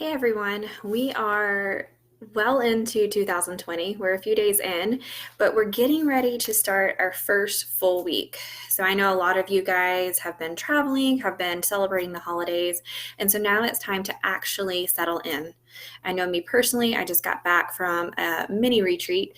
Hey everyone, we are well into 2020. We're a few days in, but we're getting ready to start our first full week. So I know a lot of you guys have been traveling, have been celebrating the holidays, and so now it's time to actually settle in. I know me personally, I just got back from a mini retreat,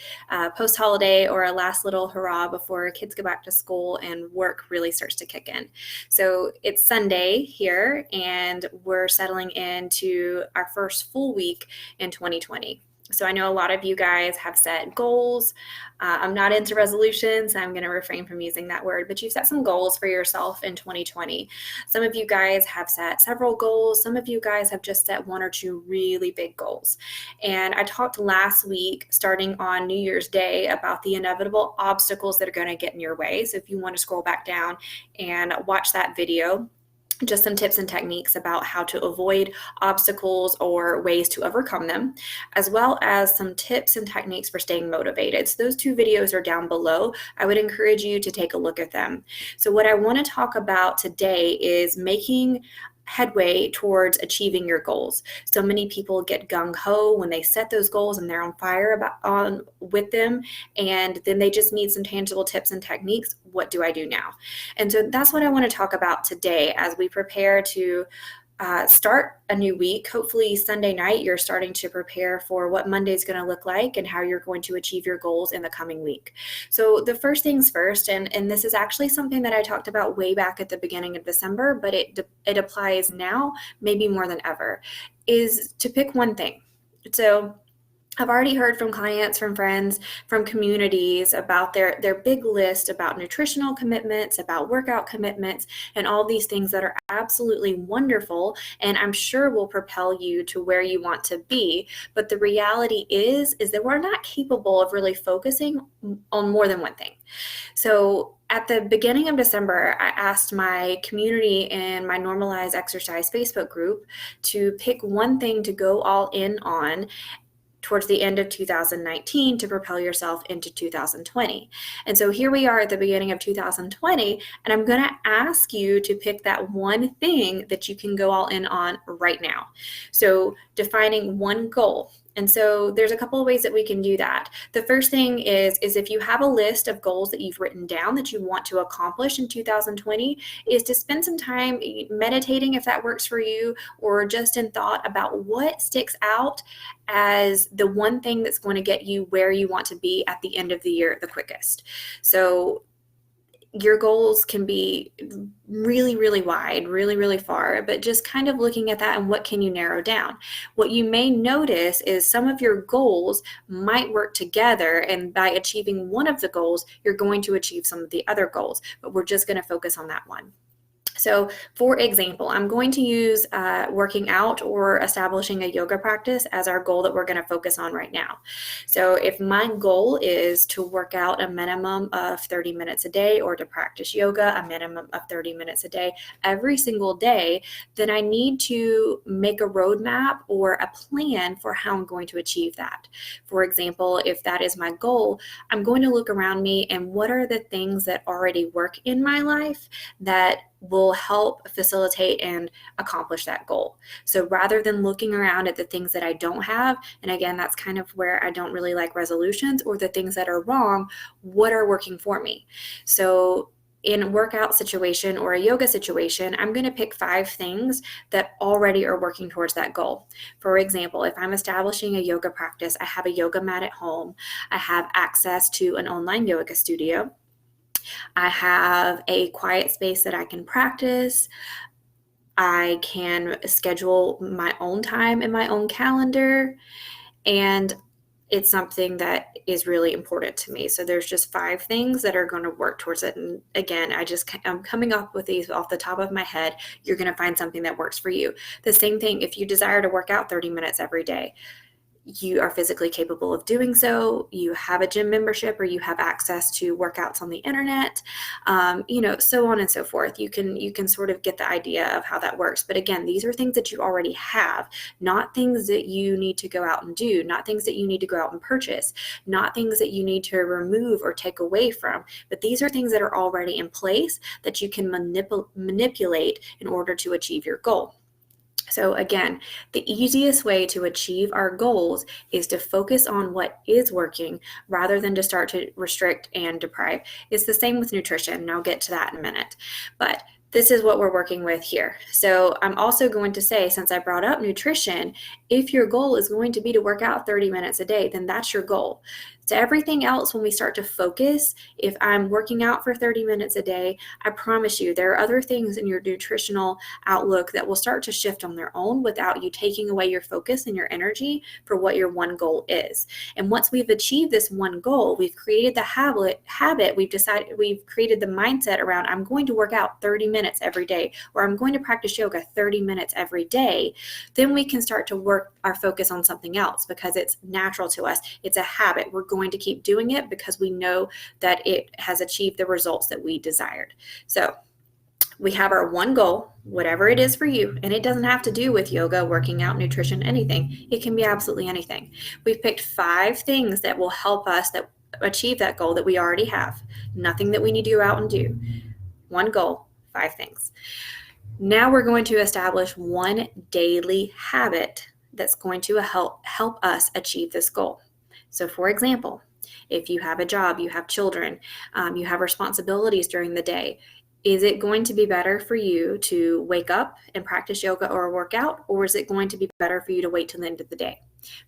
post holiday, or a last little hurrah before kids go back to school and work really starts to kick in. So it's Sunday here, and we're settling into our first full week in 2020. So I know a lot of you guys have set goals. I'm not into resolutions. I'm going to refrain from using that word, but you've set some goals for yourself in 2020. Some of you guys have set several goals. Some of you guys have just set one or two really big goals. And I talked last week, starting on New Year's Day, about the inevitable obstacles that are going to get in your way. So if you want to scroll back down and watch that video, just some tips and techniques about how to avoid obstacles or ways to overcome them, as well as some tips and techniques for staying motivated. So those two videos are down below. I would encourage you to take a look at them. So what I want to talk about today is making headway towards achieving your goals. So many people get gung-ho when they set those goals and they're on fire with them, and then they just need some tangible tips and techniques. What do I do now? And so that's what I want to talk about today as we prepare to start a new week. Hopefully Sunday night you're starting to prepare for what Monday is going to look like and how you're going to achieve your goals in the coming week. So the first things first, and this is actually something that I talked about way back at the beginning of December, but it applies now maybe more than ever, is to pick one thing. So I've already heard from clients, from friends, from communities about their big list about nutritional commitments, about workout commitments, and all these things that are absolutely wonderful and I'm sure will propel you to where you want to be. But the reality is that we're not capable of really focusing on more than one thing. So at the beginning of December, I asked my community in my Normalize Exercise Facebook group to pick one thing to go all in on towards the end of 2019 to propel yourself into 2020. And so here we are at the beginning of 2020, and I'm going to ask you to pick that one thing that you can go all in on right now. So defining one goal. And so there's a couple of ways that we can do that. The first thing is if you have a list of goals that you've written down that you want to accomplish in 2020, is to spend some time meditating if that works for you, or just in thought about what sticks out as the one thing that's going to get you where you want to be at the end of the year the quickest. So your goals can be really, really wide, really, really far, but just kind of looking at that and what can you narrow down. What you may notice is some of your goals might work together, and by achieving one of the goals, you're going to achieve some of the other goals, but we're just going to focus on that one. So for example, I'm going to use working out or establishing a yoga practice as our goal that we're going to focus on right now. So if my goal is to work out a minimum of 30 minutes a day, or to practice yoga a minimum of 30 minutes a day every single day, then I need to make a roadmap or a plan for how I'm going to achieve that. For example, if that is my goal, I'm going to look around me and what are the things that already work in my life that will help facilitate and accomplish that goal. So rather than looking around at the things that I don't have, and again, that's kind of where I don't really like resolutions, or the things that are wrong, what are working for me? So in a workout situation or a yoga situation, I'm going to pick 5 things that already are working towards that goal. For example, if I'm establishing a yoga practice, I have a yoga mat at home, I have access to an online yoga studio, I have a quiet space that I can practice. I can schedule my own time in my own calendar, and it's something that is really important to me. So there's just 5 things that are going to work towards it. And again, I'm coming up with these off the top of my head. You're going to find something that works for you. The same thing, if you desire to work out 30 minutes every day, you are physically capable of doing so, you have a gym membership, or you have access to workouts on the internet, so on and so forth. You can sort of get the idea of how that works. But again, these are things that you already have, not things that you need to go out and do, not things that you need to go out and purchase, not things that you need to remove or take away from, but these are things that are already in place that you can manipulate in order to achieve your goal. So again, the easiest way to achieve our goals is to focus on what is working rather than to start to restrict and deprive. It's the same with nutrition, and I'll get to that in a minute. But this is what we're working with here. So I'm also going to say, since I brought up nutrition, if your goal is going to be to work out 30 minutes a day, then that's your goal. So everything else, when we start to focus, if I'm working out for 30 minutes a day, I promise you there are other things in your nutritional outlook that will start to shift on their own without you taking away your focus and your energy for what your one goal is. And once we've achieved this one goal, we've created the habit, we've created the mindset around I'm going to work out 30 minutes every day, or I'm going to practice yoga 30 minutes every day, then we can start to work our focus on something else because it's natural to us. It's a habit. We're going to keep doing it because we know that it has achieved the results that we desired. So we have our one goal, whatever it is for you, and it doesn't have to do with yoga, working out, nutrition, anything. It can be absolutely anything. We've picked 5 things that will help us that achieve that goal that we already have. Nothing that we need to go out and do. One goal, 5 things. Now we're going to establish one daily habit that's going to help us achieve this goal. So for example, if you have a job, you have children, you have responsibilities during the day, is it going to be better for you to wake up and practice yoga or work out, or is it going to be better for you to wait till the end of the day?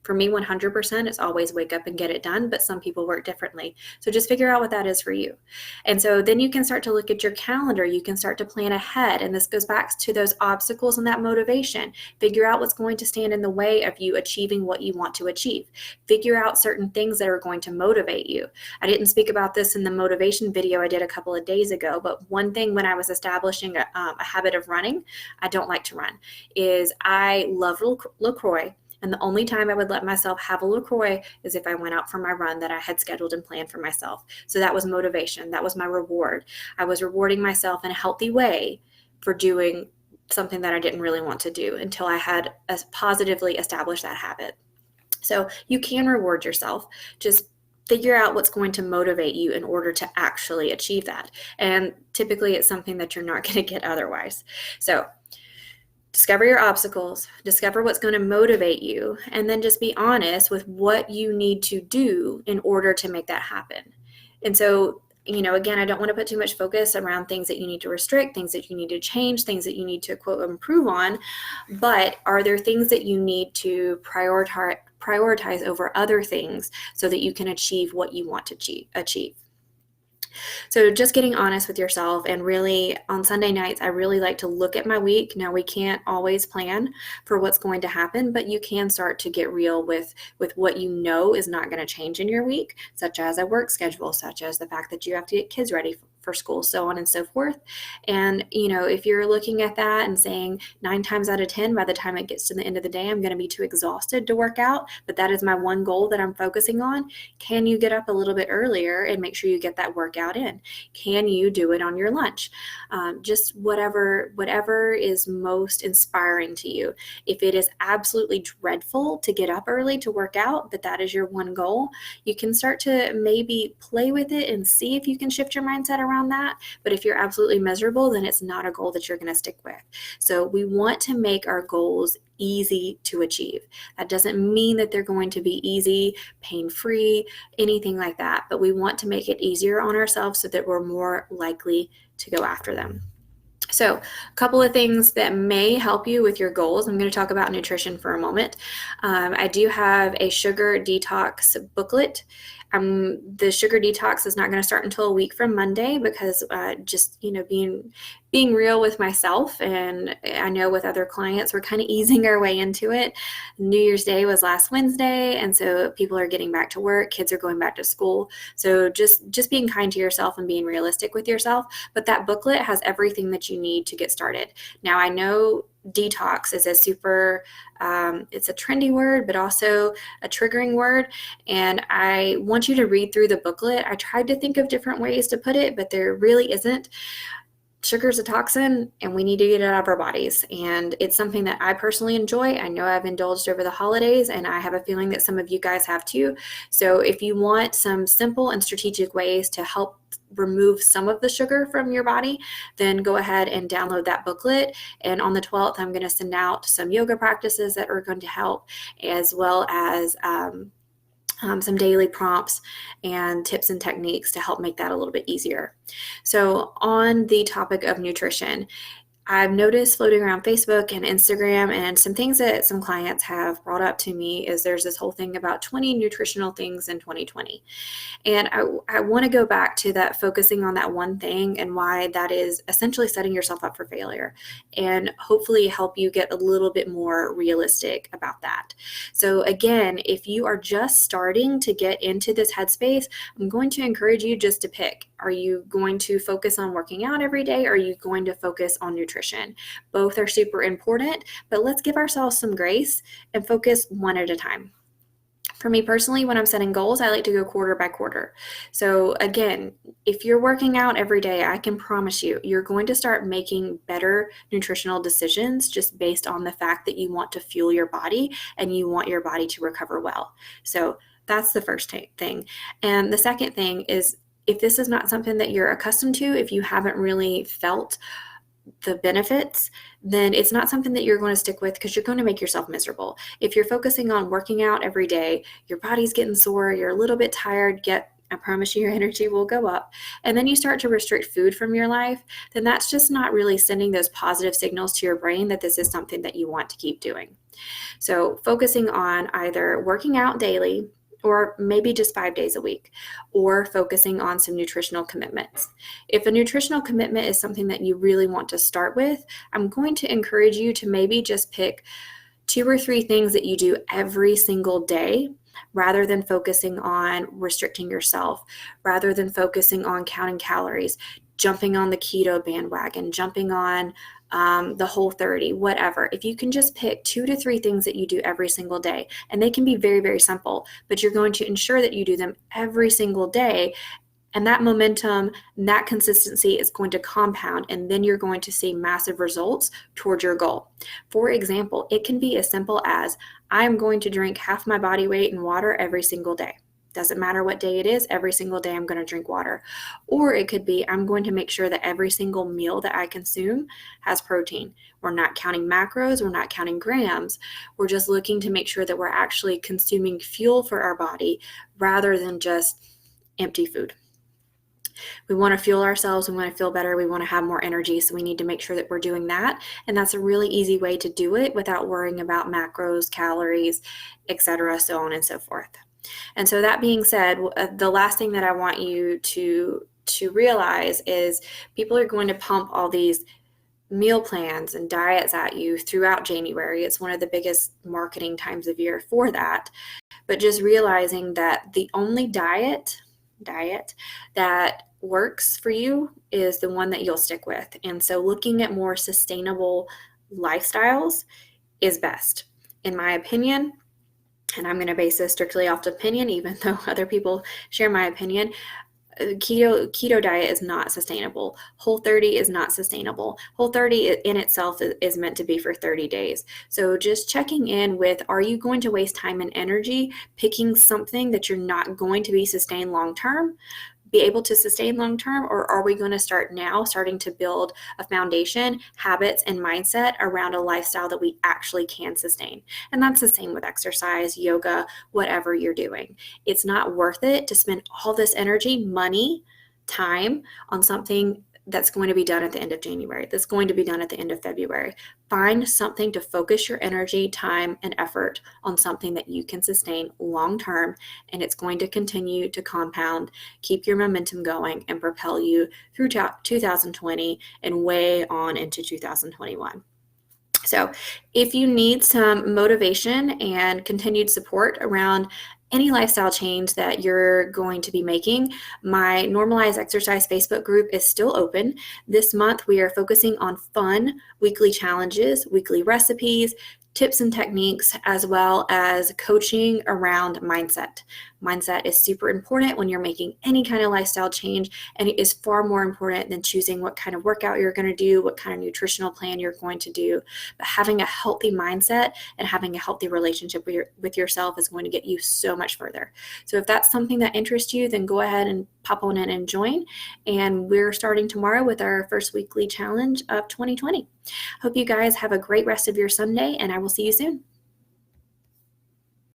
For me, 100%, it's always wake up and get it done, but some people work differently. So just figure out what that is for you. And so then you can start to look at your calendar. You can start to plan ahead. And this goes back to those obstacles and that motivation. Figure out what's going to stand in the way of you achieving what you want to achieve. Figure out certain things that are going to motivate you. I didn't speak about this in the motivation video I did a couple of days ago, but one thing when I was establishing a habit of running, I don't like to run, is I love LaCroix. And the only time I would let myself have a LaCroix is if I went out for my run that I had scheduled and planned for myself. So that was motivation. That was my reward. I was rewarding myself in a healthy way for doing something that I didn't really want to do until I had positively established that habit. So you can reward yourself. Just figure out what's going to motivate you in order to actually achieve that. And typically it's something that you're not going to get otherwise. So discover your obstacles, discover what's going to motivate you, and then just be honest with what you need to do in order to make that happen. And so, again, I don't want to put too much focus around things that you need to restrict, things that you need to change, things that you need to, quote, improve on, but are there things that you need to prioritize over other things so that you can achieve what you want to achieve? So just getting honest with yourself, and really on Sunday nights, I really like to look at my week. Now we can't always plan for what's going to happen, but you can start to get real with what you know is not going to change in your week, such as a work schedule, such as the fact that you have to get kids ready for school, so on and so forth. And, if you're looking at that and saying 9 times out of 10, by the time it gets to the end of the day, I'm going to be too exhausted to work out, but that is my one goal that I'm focusing on. Can you get up a little bit earlier and make sure you get that workout in? Can you do it on your lunch? Just whatever is most inspiring to you. If it is absolutely dreadful to get up early to work out, but that is your one goal, you can start to maybe play with it and see if you can shift your mindset around that. But if you're absolutely miserable, then it's not a goal that you're going to stick with. So we want to make our goals easy to achieve. That doesn't mean that they're going to be easy, pain-free, anything like that, but we want to make it easier on ourselves so that we're more likely to go after them. So a couple of things that may help you with your goals. I'm going to talk about nutrition for a moment. I do have a sugar detox booklet. The sugar detox is not going to start until a week from Monday because just, being real with myself, and I know with other clients, we're kind of easing our way into it. New Year's Day was last Wednesday, and so people are getting back to work, kids are going back to school. So just being kind to yourself and being realistic with yourself. But that booklet has everything that you need to get started. Now, I know detox is a super, it's a trendy word, but also a triggering word. And I want you to read through the booklet. I tried to think of different ways to put it, but there really isn't. Sugar is a toxin and we need to get it out of our bodies. And it's something that I personally enjoy. I know I've indulged over the holidays, and I have a feeling that some of you guys have too. So if you want some simple and strategic ways to help remove some of the sugar from your body, then go ahead and download that booklet. And on the 12th, I'm going to send out some yoga practices that are going to help, as well as some daily prompts and tips and techniques to help make that a little bit easier. So on the topic of nutrition, I've noticed floating around Facebook and Instagram, and some things that some clients have brought up to me is there's this whole thing about 20 nutritional things in 2020. And I want to go back to that, focusing on that one thing and why that is essentially setting yourself up for failure, and hopefully help you get a little bit more realistic about that. So again, if you are just starting to get into this headspace, I'm going to encourage you just to pick. Are you going to focus on working out every day? Or are you going to focus on nutrition? Both are super important, but let's give ourselves some grace and focus one at a time. For me personally, when I'm setting goals, I like to go quarter by quarter. So again, if you're working out every day, I can promise you, you're going to start making better nutritional decisions just based on the fact that you want to fuel your body and you want your body to recover well. So that's the first thing. And the second thing is, if this is not something that you're accustomed to, if you haven't really felt the benefits, then it's not something that you're going to stick with, because you're going to make yourself miserable. If you're focusing on working out every day, your body's getting sore, you're a little bit tired, I promise you your energy will go up, and then you start to restrict food from your life, then that's just not really sending those positive signals to your brain that this is something that you want to keep doing. So focusing on either working out daily, or maybe just 5 days a week, or focusing on some nutritional commitments. If a nutritional commitment is something that you really want to start with, I'm going to encourage you to maybe just pick 2 or 3 things that you do every single day, rather than focusing on restricting yourself, rather than focusing on counting calories, jumping on the keto bandwagon, jumping on the Whole30, whatever. If you can just pick 2 to 3 things that you do every single day, and they can be very, very simple, but you're going to ensure that you do them every single day, and that momentum, that consistency is going to compound, and then you're going to see massive results towards your goal. For example, it can be as simple as, I'm going to drink half my body weight in water every single day. Doesn't matter what day it is, every single day I'm going to drink water. Or it could be, I'm going to make sure that every single meal that I consume has protein. We're not counting macros, we're not counting grams. We're just looking to make sure that we're actually consuming fuel for our body rather than just empty food. We want to fuel ourselves, we want to feel better, we want to have more energy, so we need to make sure that we're doing that. And that's a really easy way to do it without worrying about macros, calories, etc., so on and so forth. And so that being said, the last thing that I want you to realize is, people are going to pump all these meal plans and diets at you throughout January. It's one of the biggest marketing times of year for that. But just realizing that the only diet that works for you is the one that you'll stick with. And so looking at more sustainable lifestyles is best, in my opinion. And I'm going to base this strictly off opinion, even though other people share my opinion. Keto diet is not sustainable. Whole30 is not sustainable. Whole30 in itself is meant to be for 30 days. So just checking in with, are you going to waste time and energy picking something that you're not going to be sustained long-term, be able to sustain long-term, or are we going to starting to build a foundation, habits, and mindset around a lifestyle that we actually can sustain? And that's the same with exercise, yoga, whatever you're doing. It's not worth it to spend all this energy, money, time on something that's going to be done at the end of January, that's going to be done at the end of February. Find something to focus your energy, time, and effort on, something that you can sustain long-term, and it's going to continue to compound, keep your momentum going, and propel you through 2020 and way on into 2021. So if you need some motivation and continued support around any lifestyle change that you're going to be making, my Normalize Exercise Facebook group is still open. This month, we are focusing on fun weekly challenges, weekly recipes, tips and techniques, as well as coaching around mindset. Mindset is super important when you're making any kind of lifestyle change, and it is far more important than choosing what kind of workout you're going to do, what kind of nutritional plan you're going to do. But having a healthy mindset and having a healthy relationship with yourself is going to get you so much further. So if that's something that interests you, then go ahead and pop on in and join. And we're starting tomorrow with our first weekly challenge of 2020. Hope you guys have a great rest of your Sunday, and I will see you soon.